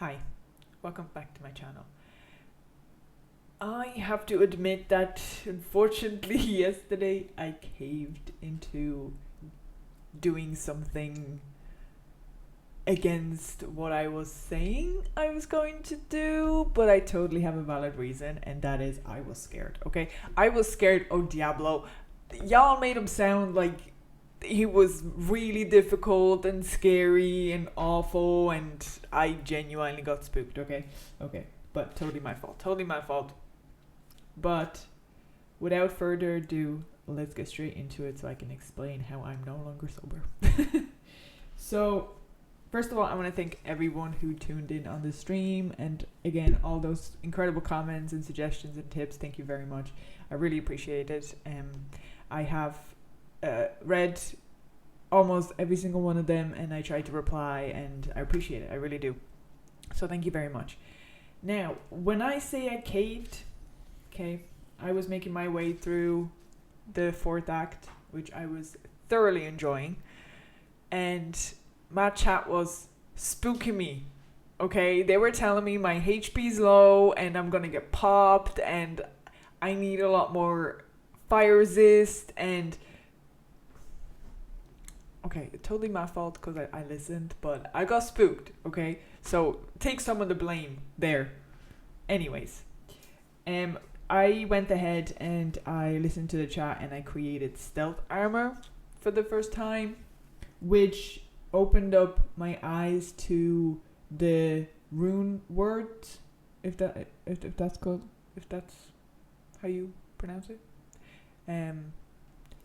Hi, welcome back to my channel. I have to admit that unfortunately yesterday I caved into doing something against what I was saying I was going to do, but I totally have a valid reason, and that is I was scared, okay? I was scared of Diablo. Y'all made him sound like he was really difficult and scary and awful, and I genuinely got spooked, okay? Okay, but totally my fault. Totally my fault. But without further ado, let's get straight into it so I can explain how I'm no longer sober. So, first of all, I want to thank everyone who tuned in on the stream, and again, all those incredible comments and suggestions and tips. Thank you very much. I really appreciate it. I have read almost every single one of them, and I tried to reply, and I appreciate it. I really do. So thank you very much. Now, when I say I caved, okay, I was making my way through the fourth act, which I was thoroughly enjoying, and my chat was spooking me. Okay, they were telling me my HP's low and I'm gonna get popped, and I need a lot more fire resist, and okay, totally my fault because I listened, but I got spooked, okay? So take some of the blame there. Anyways, I went ahead and I listened to the chat and I created stealth armor for the first time, which opened up my eyes to the rune words, if that's called, if that's how you pronounce it.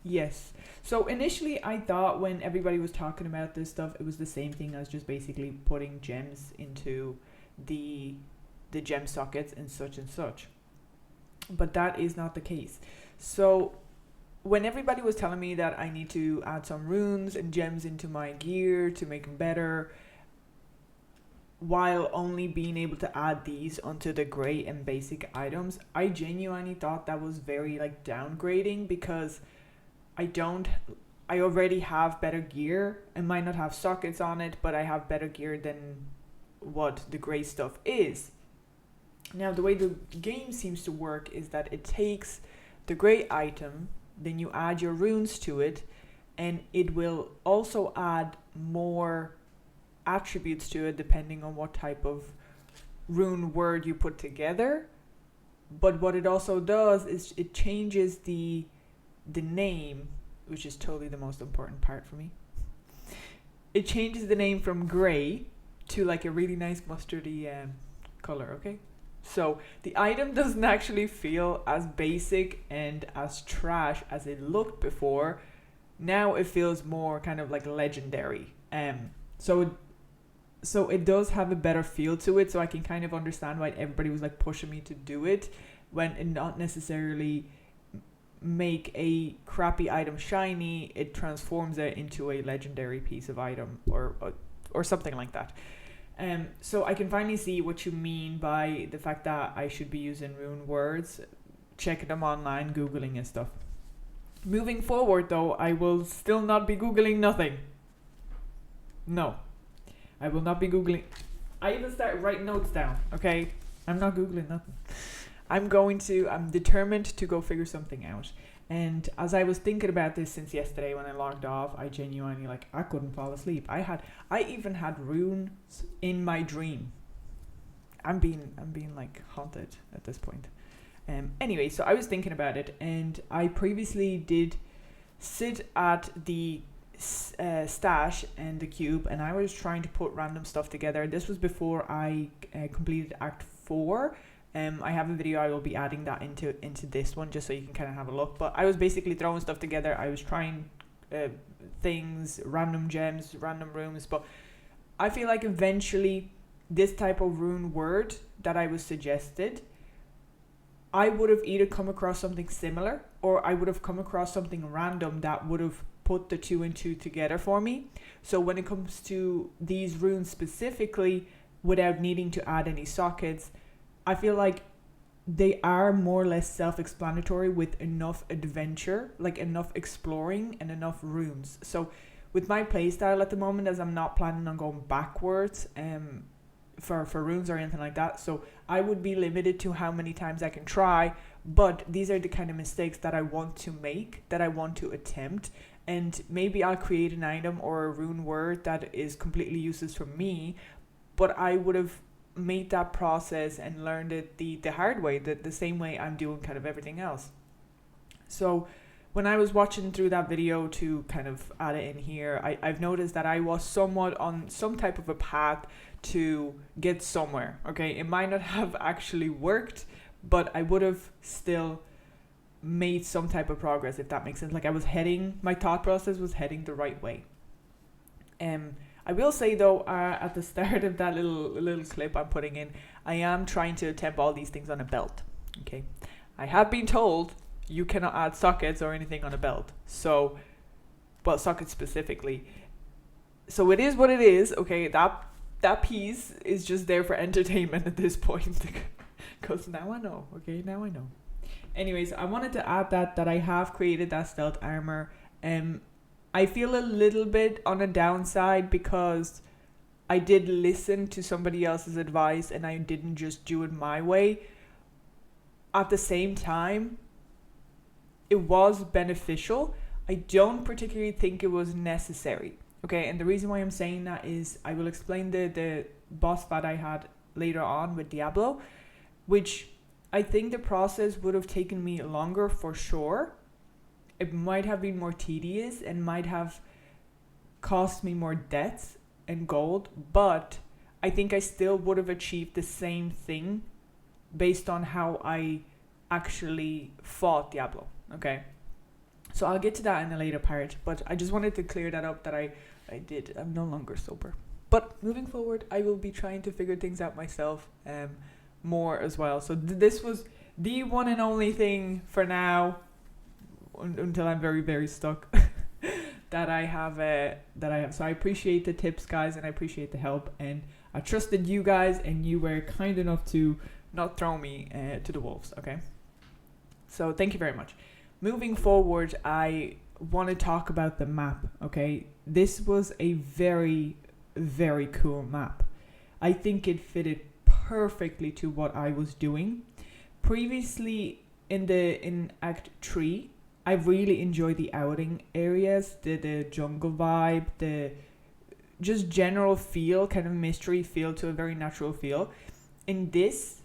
Yes. So initially I thought when everybody was talking about this stuff, it was the same thing as just basically putting gems into the gem sockets and such and such. But that is not the case. So when everybody was telling me that I need to add some runes and gems into my gear to make them better, while only being able to add these onto the gray and basic items, I genuinely thought that was very like downgrading, because I already have better gear. I might not have sockets on it, but I have better gear than what the gray stuff is. Now, the way the game seems to work is that it takes the gray item, then you add your runes to it, and it will also add more attributes to it depending on what type of rune word you put together. But what it also does is it changes the name, which is totally the most important part for me. It changes the name from gray to like a really nice mustardy color, okay? So the item doesn't actually feel as basic and as trash as it looked before. Now it feels more kind of like legendary. So it does have a better feel to it, so I can kind of understand why everybody was like pushing me to do it, when it not necessarily make a crappy item shiny, it transforms it into a legendary piece of item or something like that. So I can finally see what you mean by the fact that I should be using rune words, checking them online, Googling and stuff. Moving forward though, I will still not be Googling nothing. No, I will not be Googling. I even started writing notes down, okay? I'm not Googling nothing. I'm determined to go figure something out. And as I was thinking about this since yesterday when I logged off, I genuinely, like, I couldn't fall asleep. I even had runes in my dream. I'm being like haunted at this point. Anyway, so I was thinking about it, and I previously did sit at the stash and the cube, and I was trying to put random stuff together. This was before I completed Act 4. I have a video. I will be adding that into this one just so you can kind of have a look. But I was basically throwing stuff together. I was trying things, random gems, random rooms. But I feel like eventually this type of rune word that I was suggested, I would have either come across something similar, or I would have come across something random that would have put the two and two together for me. So when it comes to these runes specifically, without needing to add any sockets, I feel like they are more or less self-explanatory with enough adventure, like enough exploring and enough runes. So with my playstyle at the moment, as I'm not planning on going backwards, for runes or anything like that. So I would be limited to how many times I can try, but these are the kind of mistakes that I want to make, that I want to attempt. And maybe I'll create an item or a rune word that is completely useless for me, but I would have made that process and learned it the hard way, the same way I'm doing kind of everything else. So when I was watching through that video to kind of add it in here, I've noticed that I was somewhat on some type of a path to get somewhere. Okay, it might not have actually worked, but I would have still made some type of progress, if that makes sense. Like my thought process was heading the right way. I will say though, at the start of that little clip I'm putting in, I am trying to attempt all these things on a belt. Okay, I have been told you cannot add sockets or anything on a belt. So, well, sockets specifically. So it is what it is. Okay, that piece is just there for entertainment at this point. Because now I know. Okay, now I know. Anyways, I wanted to add that I have created that stealth armor. I feel a little bit on a downside because I did listen to somebody else's advice and I didn't just do it my way. At the same time, it was beneficial. I don't particularly think it was necessary. Okay, and the reason why I'm saying that is I will explain the boss fight I had later on with Diablo, which I think the process would have taken me longer for sure. It might have been more tedious and might have cost me more deaths and gold, but I think I still would have achieved the same thing based on how I actually fought Diablo. Okay, so I'll get to that in a later part, but I just wanted to clear that up, that I did. I'm no longer sober. But moving forward, I will be trying to figure things out myself more as well. So this was the one and only thing for now, until I'm very, very stuck, that I have. So I appreciate the tips, guys, and I appreciate the help, and I trusted you guys, and you were kind enough to not throw me to the wolves. Okay, so thank you very much. Moving forward, I want to talk about the map. Okay, this was a very, very cool map. I think it fitted perfectly to what I was doing. Previously in Act 3, I really enjoyed the outing areas, the jungle vibe, the just general feel, kind of mystery feel to a very natural feel. In this,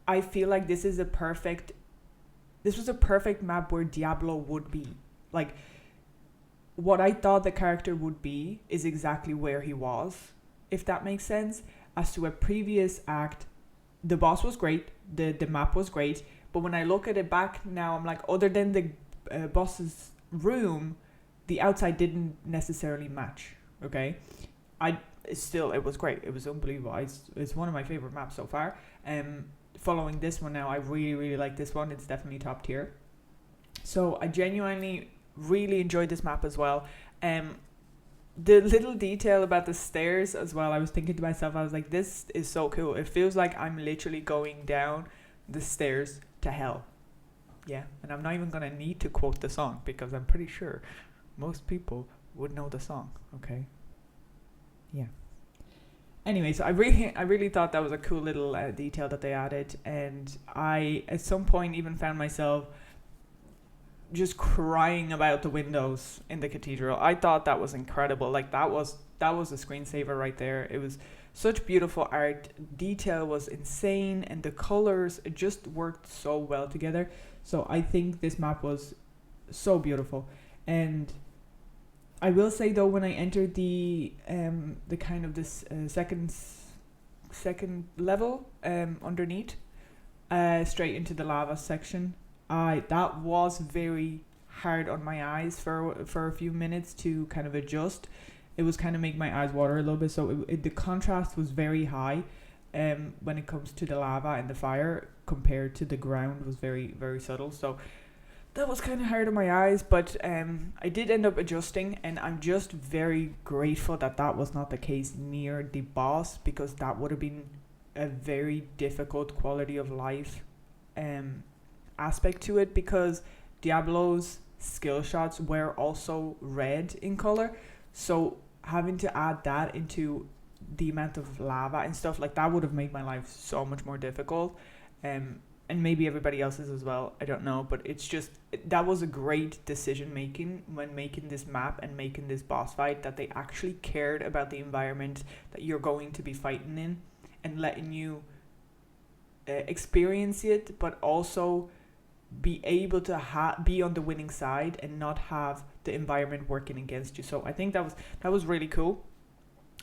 I feel like this was a perfect map where Diablo would be. Like, what I thought the character would be is exactly where he was, if that makes sense. As to a previous act, the boss was great, the map was great, but when I look at it back now, I'm like, other than the boss's room, the outside didn't necessarily match. Okay, it was great. It was unbelievable. It's one of my favorite maps so far. Following this one now, I really, really like this one. It's definitely top tier. So I genuinely really enjoyed this map as well. The little detail about the stairs as well, I was thinking to myself, I was like, this is so cool. It feels like I'm literally going down the stairs to hell. Yeah, and I'm not even going to need to quote the song because I'm pretty sure most people would know the song, okay? Yeah. Anyway, so I really thought that was a cool little detail that they added, and I at some point even found myself just crying about the windows in the cathedral. I thought that was incredible. Like that was a screensaver right there. It was such beautiful art. Detail was insane, and the colors, it just worked so well together. So I think this map was so beautiful. And I will say though, when I entered the kind of this second level underneath, straight into the lava section, that was very hard on my eyes for a few minutes to kind of adjust. It was kind of make my eyes water a little bit. So the contrast was very high when it comes to the lava and the fire compared to the ground was very, very subtle. So that was kind of hard on my eyes, but I did end up adjusting, and I'm just very grateful that was not the case near the boss, because that would have been a very difficult quality of life aspect to it, because Diablo's skill shots were also red in color. So having to add that into the amount of lava and stuff, like that would have made my life so much more difficult. And maybe everybody else's as well, I don't know, but it's just, that was a great decision making when making this map and making this boss fight, that they actually cared about the environment that you're going to be fighting in and letting you experience it, but also be able to be on the winning side and not have the environment working against you. So I think that was really cool.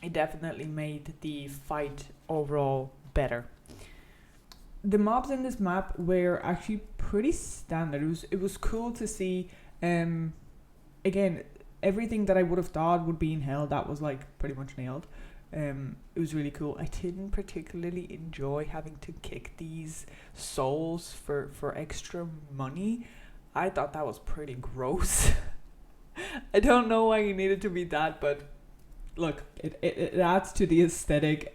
It definitely made the fight overall better. The mobs in this map were actually pretty standard. It was cool to see. Again, everything that I would have thought would be in hell, that was like pretty much nailed. It was really cool. I didn't particularly enjoy having to kick these souls for extra money. I thought that was pretty gross. I don't know why it needed to be that, but look, it adds to the aesthetic.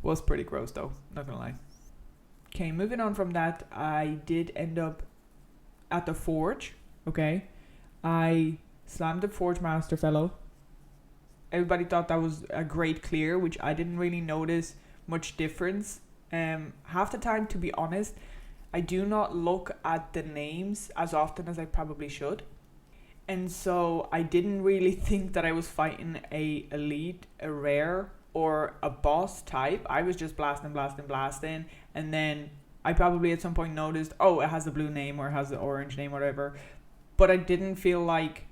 Was pretty gross though, not gonna lie. Okay, moving on from that, I did end up at the forge. Okay, I slammed the forge master fellow. Everybody thought that was a great clear, which I didn't really notice much difference. Half the time, to be honest, I do not look at the names as often as I probably should. And so I didn't really think that I was fighting a elite, a rare, or a boss type. I was just blasting. And then I probably at some point noticed, oh, it has a blue name or it has an orange name or whatever. But I didn't feel like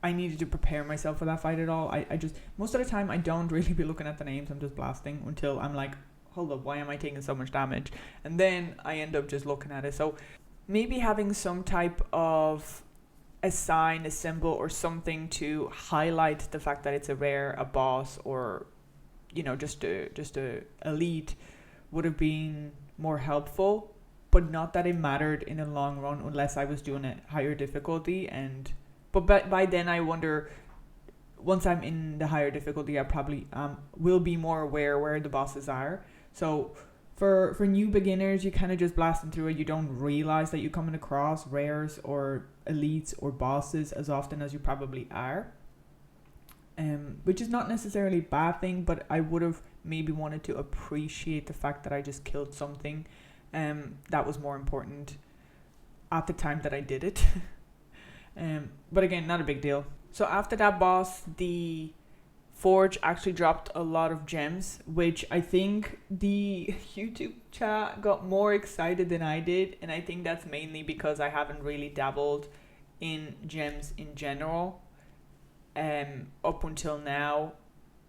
I needed to prepare myself for that fight at all. I just, most of the time, I don't really be looking at the names. I'm just blasting until I'm like, hold up, why am I taking so much damage? And then I end up just looking at it. So maybe having some type of a sign, a symbol, or something to highlight the fact that it's a rare, a boss, or, you know, just a elite would have been more helpful. But not that it mattered in the long run unless I was doing a higher difficulty. But by then I wonder, once I'm in the higher difficulty, I probably will be more aware where the bosses are. So for new beginners, you kind of just blasting through it. You don't realize that you're coming across rares or elites or bosses as often as you probably are. Which is not necessarily a bad thing, but I would have maybe wanted to appreciate the fact that I just killed something that was more important at the time that I did it. But again, not a big deal. So after that boss, the forge actually dropped a lot of gems, which I think the YouTube chat got more excited than I did. And I think that's mainly because I haven't really dabbled in gems in general up until now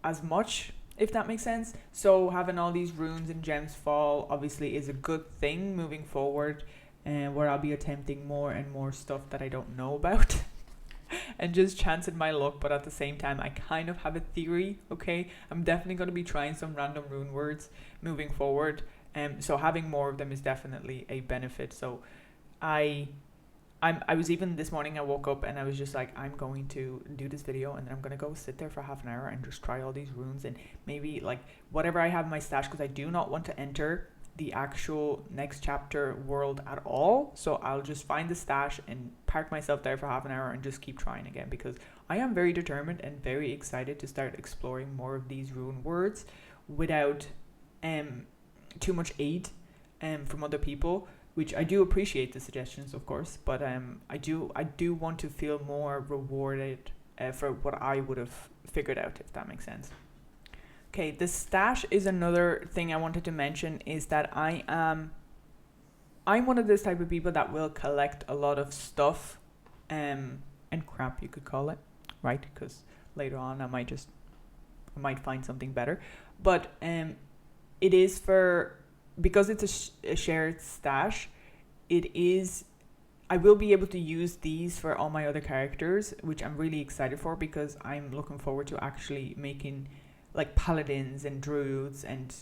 as much, if that makes sense. So having all these runes and gems fall obviously is a good thing moving forward, where I'll be attempting more and more stuff that I don't know about and just chancing my luck. But at the same time, I kind of have a theory. Okay, I'm definitely going to be trying some random rune words moving forward, so having more of them is definitely a benefit. So I was even this morning, I woke up and I was just like, I'm going to do this video and then I'm going to go sit there for half an hour and just try all these runes and maybe like whatever I have in my stash, because I do not want to enter the actual next chapter world at all. So I'll just find the stash and park myself there for half an hour and just keep trying again, because I am very determined and very excited to start exploring more of these rune words without too much aid from other people. Which I do appreciate the suggestions, of course, but I do want to feel more rewarded for what I would have figured out, if that makes sense. Okay, the stash is another thing I wanted to mention, is that I'm one of those type of people that will collect a lot of stuff and crap, you could call it, right? Because later on I might find something better, but it is because it's a shared stash, I will be able to use these for all my other characters, which I'm really excited for, because I'm looking forward to actually making like paladins and druids and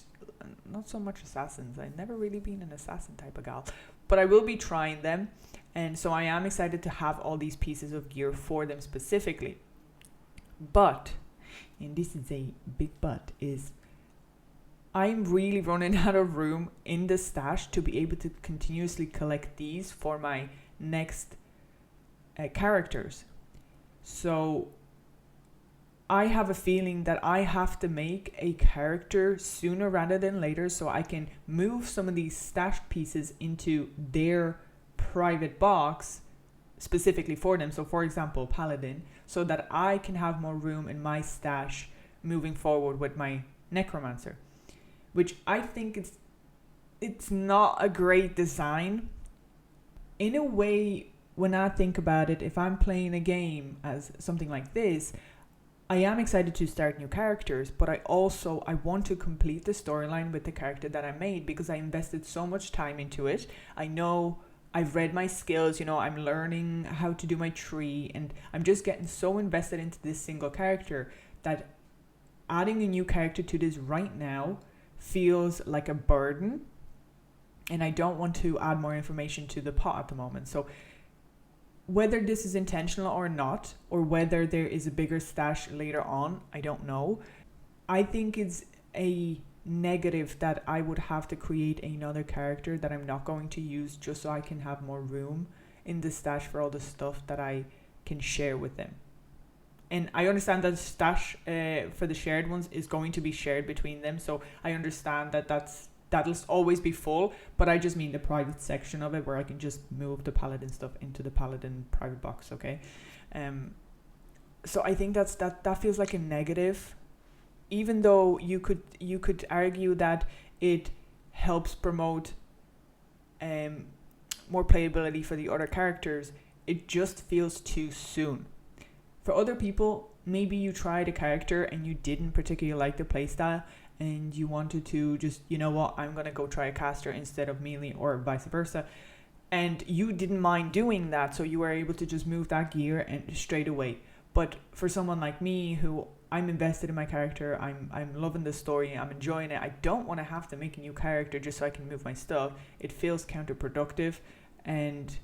not so much assassins. I've never really been an assassin type of gal, but I will be trying them. And so I am excited to have all these pieces of gear for them specifically. But, and this is a big but, is I'm really running out of room in the stash to be able to continuously collect these for my next characters. So I have a feeling that I have to make a character sooner rather than later so I can move some of these stashed pieces into their private box specifically for them. So for example, Paladin, so that I can have more room in my stash moving forward with my Necromancer, which I think it's not a great design. In a way, when I think about it, if I'm playing a game as something like this, I am excited to start new characters, but I want to complete the storyline with the character that I made because I invested so much time into it. I know I've read my skills, I'm learning how to do my tree, and I'm just getting so invested into this single character that adding a new character to this right now feels like a burden, and I don't want to add more information to the pot at the moment. So whether this is intentional or not, or whether there is a bigger stash later on, I don't know. I think it's a negative that I would have to create another character that I'm not going to use just so I can have more room in the stash for all the stuff that I can share with them. And I understand that the stash for the shared ones is going to be shared between them, so I understand that that'll always be full, but I just mean the private section of it where I can just move the Paladin stuff into the Paladin private box, okay? So I think that feels like a negative, even though you could argue that it helps promote more playability for the other characters. It just feels too soon. For other people, maybe you tried a character and you didn't particularly like the playstyle, and you wanted to just, I'm going to go try a caster instead of melee, or vice versa. And you didn't mind doing that, so you were able to just move that gear and straight away. But for someone like me, who I'm invested in my character, I'm loving the story, I'm enjoying it, I don't want to have to make a new character just so I can move my stuff. It feels counterproductive, and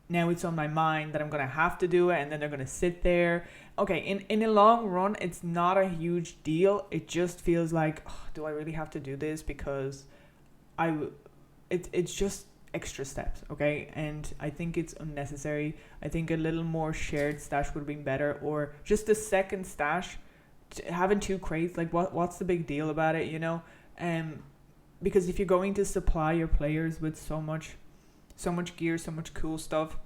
now it's on my mind that I'm going to have to do it, and then they're going to sit there. Okay, in a long run, it's not a huge deal. It just feels like, do I really have to do this? Because it's just extra steps, okay? And I think it's unnecessary. I think a little more shared stash would have been better, or just a second stash. Having 2 crates, like what's the big deal about it, because if you're going to supply your players with so much gear, so much cool stuff,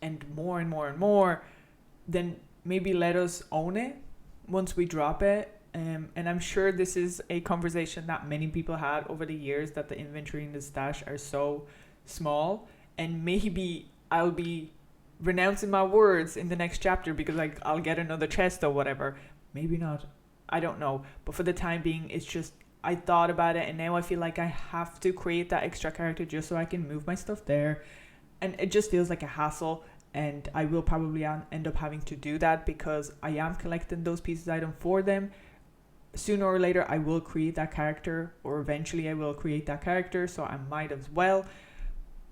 and more and more and more, then maybe let us own it once we drop it. And I'm sure this is a conversation that many people had over the years, that the inventory and the stash are so small, and maybe I'll be renouncing my words in the next chapter because I'll get another chest or whatever. Maybe not, I don't know, but for the time being, it's just, I thought about it, and now I feel like I have to create that extra character just so I can move my stuff there, and it just feels like a hassle. And I will probably end up having to do that because I am collecting those pieces item for them. Sooner or later, I will create that character, or eventually I will create that character, so I might as well.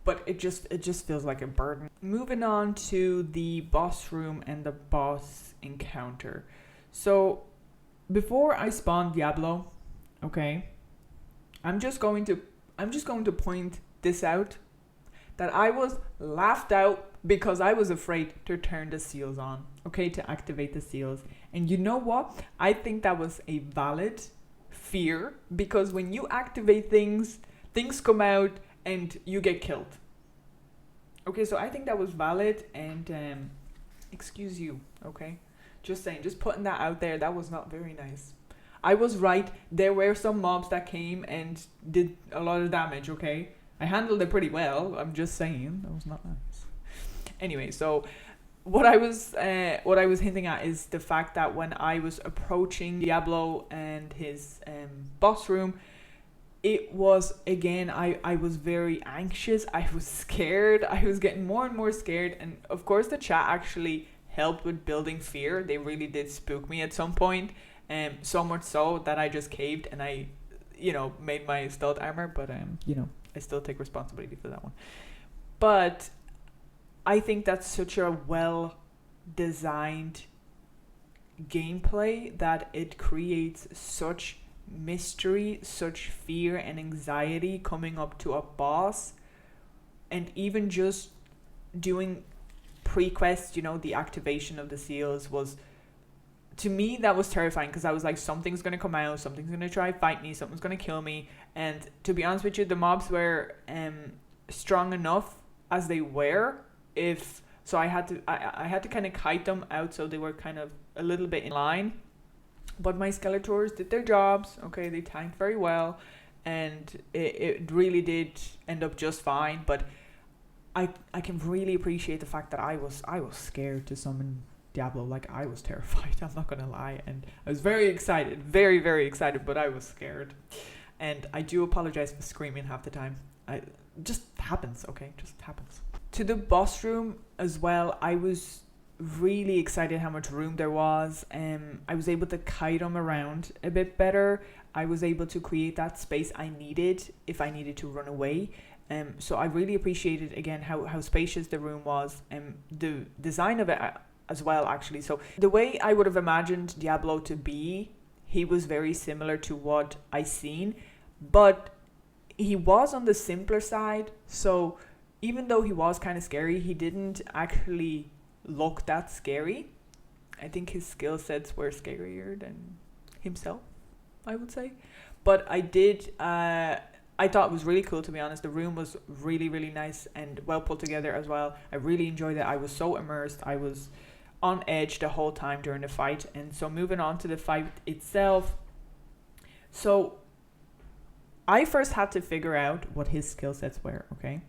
But it just feels like a burden. Moving on to the boss room and the boss encounter. So before I spawn Diablo, okay, I'm just going to point this out, that I was laughed out because I was afraid to turn the seals on, okay, to activate the seals. And you know what? I think that was a valid fear, because when you activate things come out and you get killed. Okay, so I think that was valid, and excuse you, okay? Just saying, just putting that out there, that was not very nice. I was right, there were some mobs that came and did a lot of damage, okay? I handled it pretty well, I'm just saying, that was not nice. Anyway, so what I was hinting at is the fact that when I was approaching Diablo and his boss room, it was, again, I was very anxious, I was scared, I was getting more and more scared, and of course the chat actually helped with building fear. They really did spook me at some point, so much so that I just caved and I, made my stealth armor, but I still take responsibility for that one. But I think that's such a well-designed gameplay that it creates such mystery, such fear and anxiety coming up to a boss. And even just doing pre-quest, the activation of the seals was to me that was terrifying, because I was like, something's gonna come out, something's gonna try fight me, something's gonna kill me. And to be honest with you, the mobs were strong enough as they were. If so, I had to kind of kite them out so they were kind of a little bit in line. But my Skeletors did their jobs. Okay, they tanked very well, and it really did end up just fine. But I can really appreciate the fact that I was scared to summon Diablo. Like, I was terrified, I'm not gonna lie, and I was very excited, very, very excited, but I was scared. And I do apologize for screaming half the time. Just happens, okay? Just happens. To the boss room as well, I was really excited how much room there was. I was able to kite them around a bit better. I was able to create that space I needed if I needed to run away. So I really appreciated, again, how spacious the room was, and the design of it as well, actually. So the way I would have imagined Diablo to be, he was very similar to what I seen, but he was on the simpler side. So even though he was kind of scary, he didn't actually look that scary. I think his skill sets were scarier than himself, I would say. But I thought it was really cool, to be honest. The room was really, really nice and well put together as well. I really enjoyed it. I was so immersed. I was on edge the whole time during the fight. And so moving on to the fight itself. So I first had to figure out what his skill sets were, okay?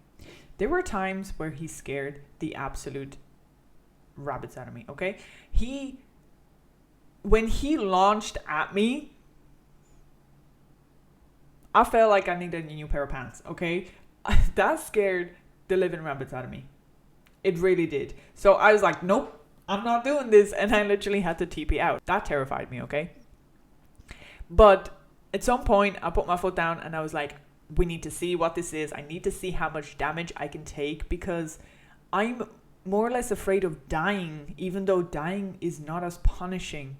There were times where he scared the absolute rabbits out of me, okay? When he launched at me, I felt like I needed a new pair of pants, okay? That scared the living rabbits out of me. It really did. So I was like, nope, I'm not doing this. And I literally had to TP out. That terrified me, okay? But at some point, I put my foot down and I was like, we need to see what this is. I need to see how much damage I can take, because I'm more or less afraid of dying, even though dying is not as punishing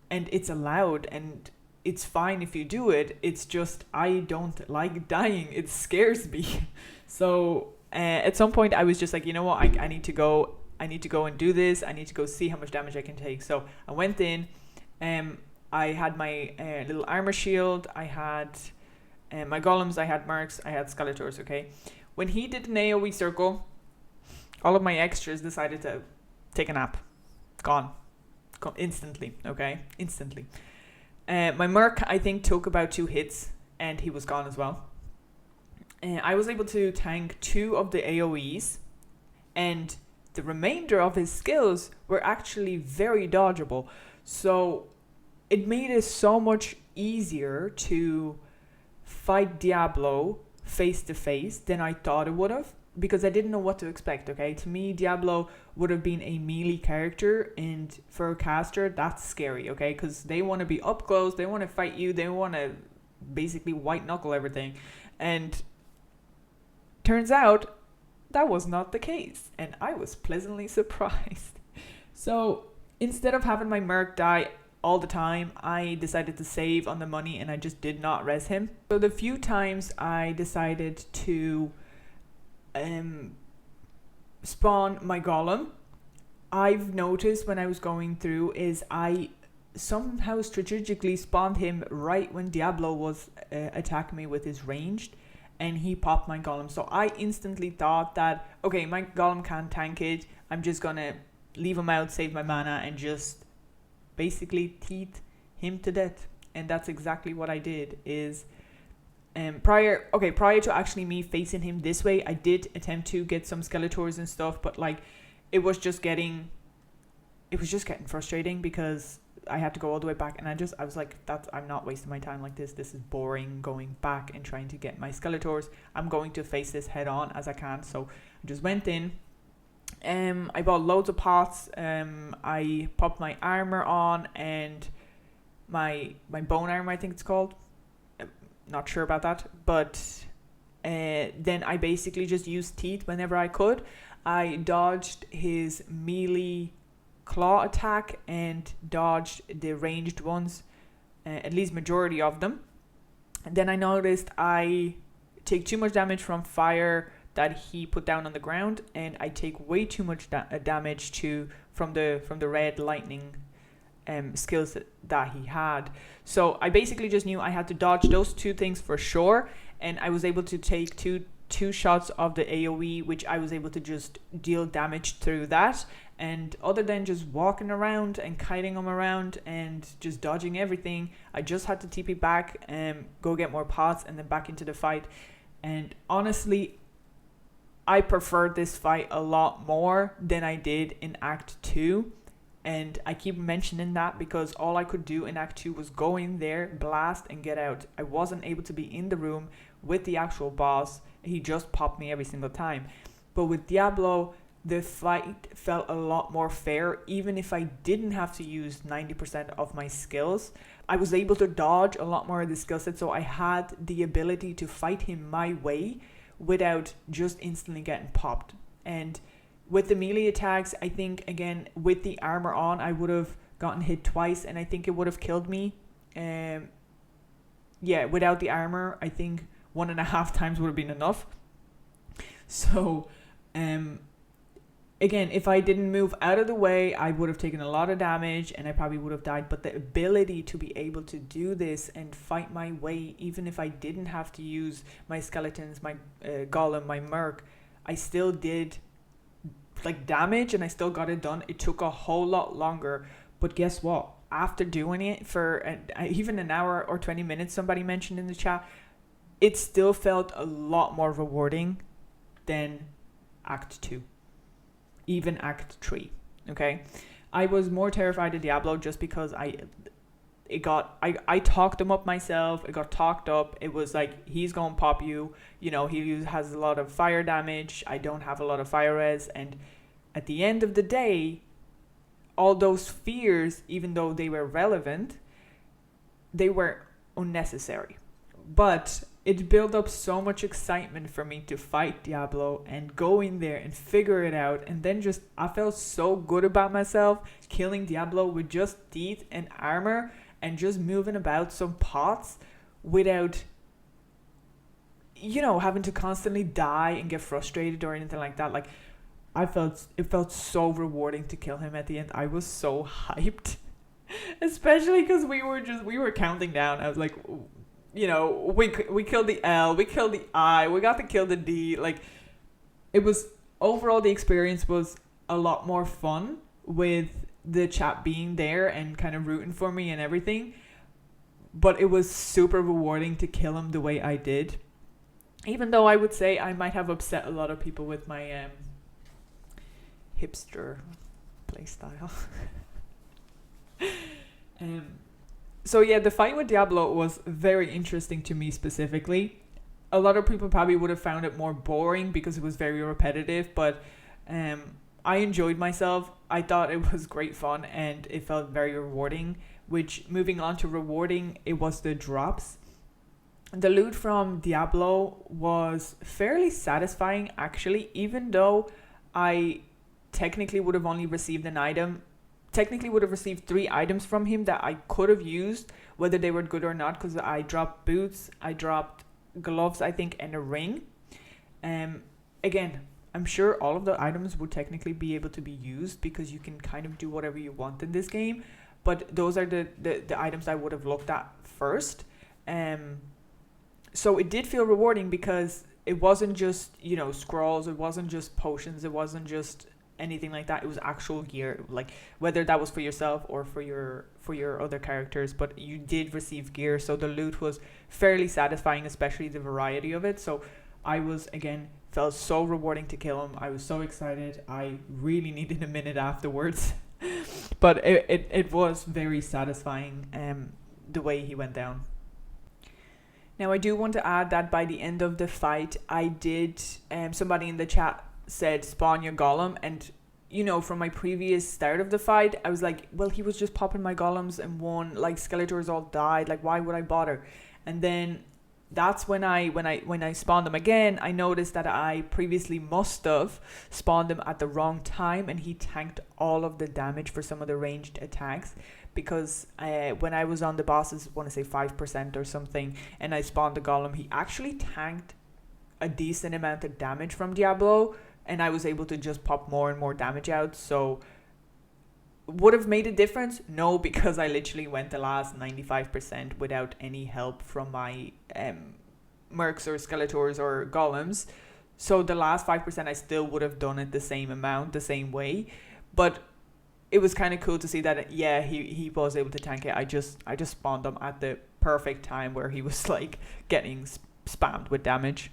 and it's allowed and it's fine if you do it. It's just, I don't like dying. It scares me. So at some point I was just like, you know what, I need to go and do this. I need to go see how much damage I can take. So I went in, I had my little armor shield, I had my golems, I had mercs, I had skeletors, okay? When he did an AoE circle, all of my extras decided to take a nap. Gone instantly, okay? Instantly. My merc, I think, took about 2 hits and he was gone as well. I was able to tank 2 of the AoEs, and the remainder of his skills were actually very dodgeable. So it made it so much easier to fight Diablo face to face than I thought it would have, because I didn't know what to expect, okay? To me, Diablo would have been a melee character, and for a caster, that's scary, okay? Because they want to be up close, they want to fight you, they want to basically white knuckle everything. And turns out that was not the case, and I was pleasantly surprised. So instead of having my merc die all the time, I decided to save on the money and I just did not res him. So the few times I decided to spawn my golem, I've noticed when I was going through is I somehow strategically spawned him right when Diablo was attacking me with his ranged, and he popped my golem. So I instantly thought that, okay, my golem can't tank it, I'm just gonna leave him out, save my mana, and just basically teeth him to death. And that's exactly what I did. Is prior to actually me facing him this way, I did attempt to get some Skeletors and stuff, but like it was just getting frustrating because I had to go all the way back, and I was like, I'm not wasting my time like this. This is boring, going back and trying to get my Skeletors. I'm going to face this head on as I can. So I just went in. I bought loads of pots. I popped my armor on and my bone armor, I think it's called. Not sure about that, but then I basically just used teeth whenever I could. I dodged his melee claw attack and dodged the ranged ones, at least majority of them. And then I noticed I take too much damage from fire that he put down on the ground, and I take way too much damage from the red lightning skills that he had. So I basically just knew I had to dodge those two things for sure, and I was able to take two shots of the AoE, which I was able to just deal damage through that. And other than just walking around and kiting him around and just dodging everything, I just had to TP back and go get more pots and then back into the fight. And honestly, I preferred this fight a lot more than I did in Act 2. And I keep mentioning that because all I could do in Act 2 was go in there, blast, and get out. I wasn't able to be in the room with the actual boss. He just popped me every single time. But with Diablo, the fight felt a lot more fair. Even if I didn't have to use 90% of my skills, I was able to dodge a lot more of the skill set. So I had the ability to fight him my way without just instantly getting popped. And with the melee attacks, I think, again, with the armor on, I would have gotten hit twice and I think it would have killed me. Without the armor, I think 1.5 times would have been enough. So, again, if I didn't move out of the way, I would have taken a lot of damage and I probably would have died. But the ability to be able to do this and fight my way, even if I didn't have to use my skeletons, my golem, my merc, I still did damage and I still got it done. It took a whole lot longer. But guess what? After doing it for even an hour or 20 minutes, somebody mentioned in the chat, it still felt a lot more rewarding than Act 2. Even Act 3, okay? I was more terrified of Diablo just because I talked him up myself. It got talked up. It was like, he's going to pop you. You know, he has a lot of fire damage. I don't have a lot of fire res. And at the end of the day, all those fears, even though they were relevant, they were unnecessary. But it built up so much excitement for me to fight Diablo and go in there and figure it out. And then I felt so good about myself killing Diablo with just teeth and armor and just moving about some pots without, having to constantly die and get frustrated or anything like that. Like, it felt so rewarding to kill him at the end. I was so hyped, especially because we were counting down. I was like, we killed the L, we killed the I, we got to kill the D. Like, it was, overall, the experience was a lot more fun with the chat being there and kind of rooting for me and everything. But it was super rewarding to kill him the way I did. Even though I would say I might have upset a lot of people with my hipster playstyle. So yeah, the fight with Diablo was very interesting to me specifically. A lot of people probably would have found it more boring because it was very repetitive, but I enjoyed myself. I thought it was great fun and it felt very rewarding, which, moving on to rewarding, it was the drops. The loot from Diablo was fairly satisfying, actually, even though I technically would have only received an item. Technically would have received 3 items from him that I could have used, whether they were good or not, because I dropped boots, I dropped gloves, I think, and a ring. Again, I'm sure all of the items would technically be able to be used because you can kind of do whatever you want in this game, but those are the items I would have looked at first. So it did feel rewarding because it wasn't just, scrolls, it wasn't just potions, it wasn't just anything like that. It was actual gear, like whether that was for yourself or for your other characters, but you did receive gear. So the loot was fairly satisfying, especially the variety of it. So I was, again, felt so rewarding to kill him. I was so excited. I really needed a minute afterwards. But it was very satisfying the way he went down. Now, I do want to add that by the end of the fight, I did, somebody in the chat said spawn your golem, and from my previous start of the fight, I was like, well, he was just popping my golems and one, like, Skeletors all died, like, why would I bother? And then that's when I spawned them again, I noticed that I previously must have spawned them at the wrong time, and he tanked all of the damage for some of the ranged attacks, because when I was on the bosses, I want to say 5% or something, and I spawned the golem, he actually tanked a decent amount of damage from Diablo, and I was able to just pop more and more damage out. So would have made a difference? No, because I literally went the last 95% without any help from my mercs or skeletors or golems. So the last 5% I still would have done it the same amount, the same way. But it was kind of cool to see that, yeah, he was able to tank it. I just spawned him at the perfect time where he was like getting spammed with damage.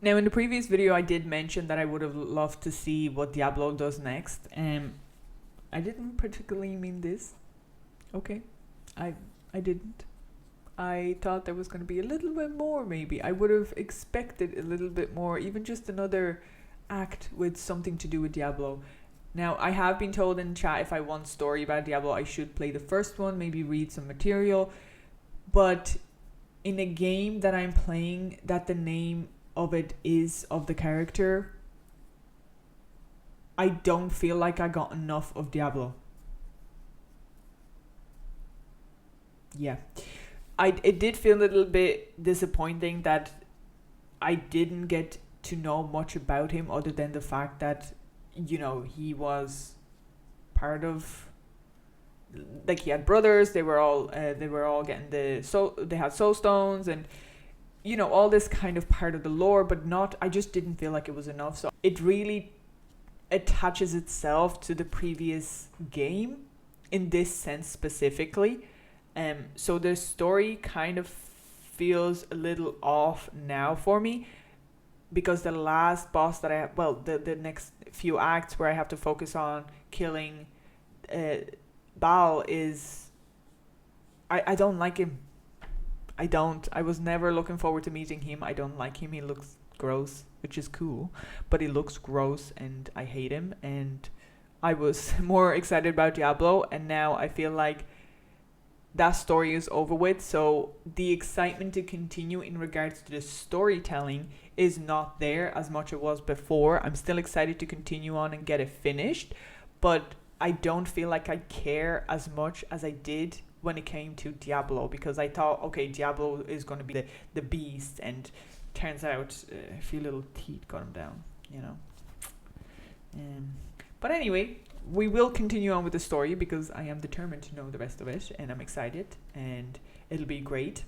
Now, in the previous video, I did mention that I would have loved to see what Diablo does next. I didn't particularly mean this. Okay, I didn't. I thought there was going to be a little bit more, maybe. I would have expected a little bit more, even just another act with something to do with Diablo. Now, I have been told in chat if I want story about Diablo, I should play the first one, maybe read some material. But in a game that I'm playing, that the name of it is of the character, I don't feel like I got enough of Diablo. Yeah. It did feel a little bit disappointing that I didn't get to know much about him other than the fact that, you know, he was part of, like, he had brothers, they were all getting they had soul stones and, you know, all this kind of part of the lore, but I just didn't feel like it was enough. So it really attaches itself to the previous game in this sense specifically. So the story kind of feels a little off now for me, because the last boss that the next few acts where I have to focus on killing Baal is, I don't like him. I was never looking forward to meeting him. I don't like him. He looks gross, which is cool, but he looks gross and I hate him. And I was more excited about Diablo, and now I feel like that story is over with. So the excitement to continue in regards to the storytelling is not there as much as it was before. I'm still excited to continue on and get it finished, but I don't feel like I care as much as I did when it came to Diablo, because I thought, okay, Diablo is going to be the beast, and turns out a few little teeth got him down, you know. But anyway, we will continue on with the story because I am determined to know the rest of it, and I'm excited, and it'll be great.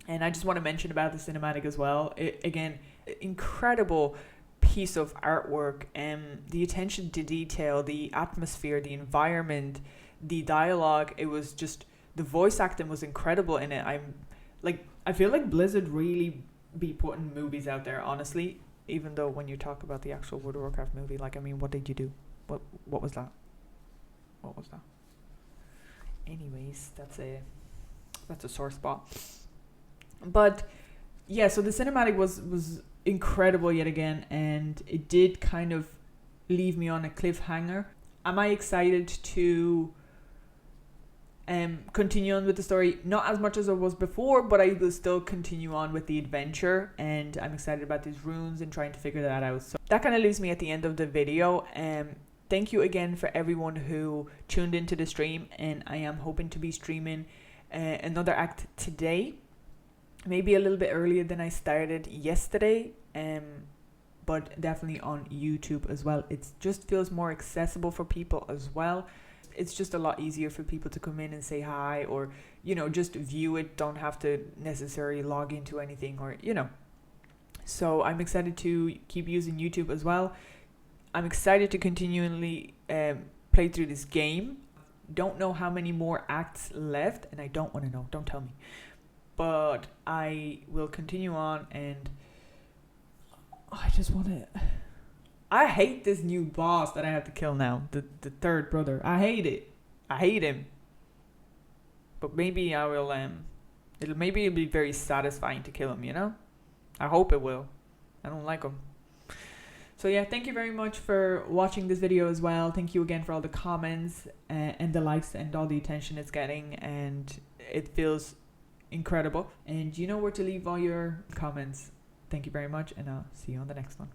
And I just want to mention about the cinematic as well. Again, incredible piece of artwork, and the attention to detail, the atmosphere, the environment, the dialogue. It was just, the voice acting was incredible in it. I feel like Blizzard really be putting movies out there, honestly, even though when you talk about the actual World of Warcraft movie, like, I mean, what did you do? What was that? Anyways, that's a sore spot. But yeah, so the cinematic was incredible yet again, and it did kind of leave me on a cliffhanger. Am I excited to continue on with the story? Not as much as I was before, but I will still continue on with the adventure, and I'm excited about these runes and trying to figure that out. So that kind of leaves me at the end of the video. Thank you again for everyone who tuned into the stream, and I am hoping to be streaming another act today, maybe a little bit earlier than I started yesterday, but definitely on YouTube as well. It just feels more accessible for people as well. It's just a lot easier for people to come in and say hi, or, you know, just view it, don't have to necessarily log into anything, or, you know. So I'm excited to keep using YouTube as well. I'm excited to continually play through this game. Don't know how many more acts left, and I don't want to know. Don't tell me. But I will continue on, and I just want to... I hate this new boss that I have to kill now. The third brother. I hate it. I hate him. But maybe I will... it'll be very satisfying to kill him, you know? I hope it will. I don't like him. So yeah, thank you very much for watching this video as well. Thank you again for all the comments and the likes and all the attention it's getting. And it feels incredible. And you know where to leave all your comments. Thank you very much, and I'll see you on the next one.